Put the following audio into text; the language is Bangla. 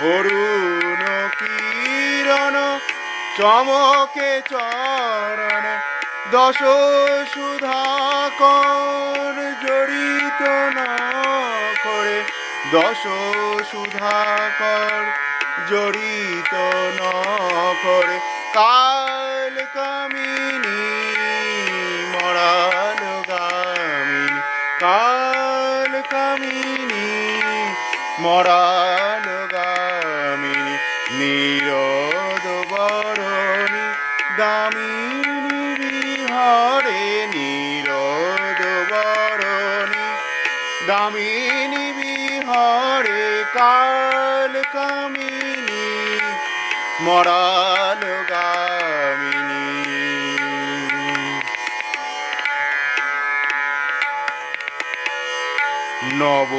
অরুণ কিরণ চমকে চরণে দশ সুধাকর জড়িত নখরে দশ সুধাকর জড়িত নখরে কাল কামিনী মরাল গামিনী কাল কামিনী মরাল গামিনী নীরদ বরণী দামিনী বিহারে নীরদ বরণী দামিনী বিহারে কাল কামিনী মরাল গামিনী। নব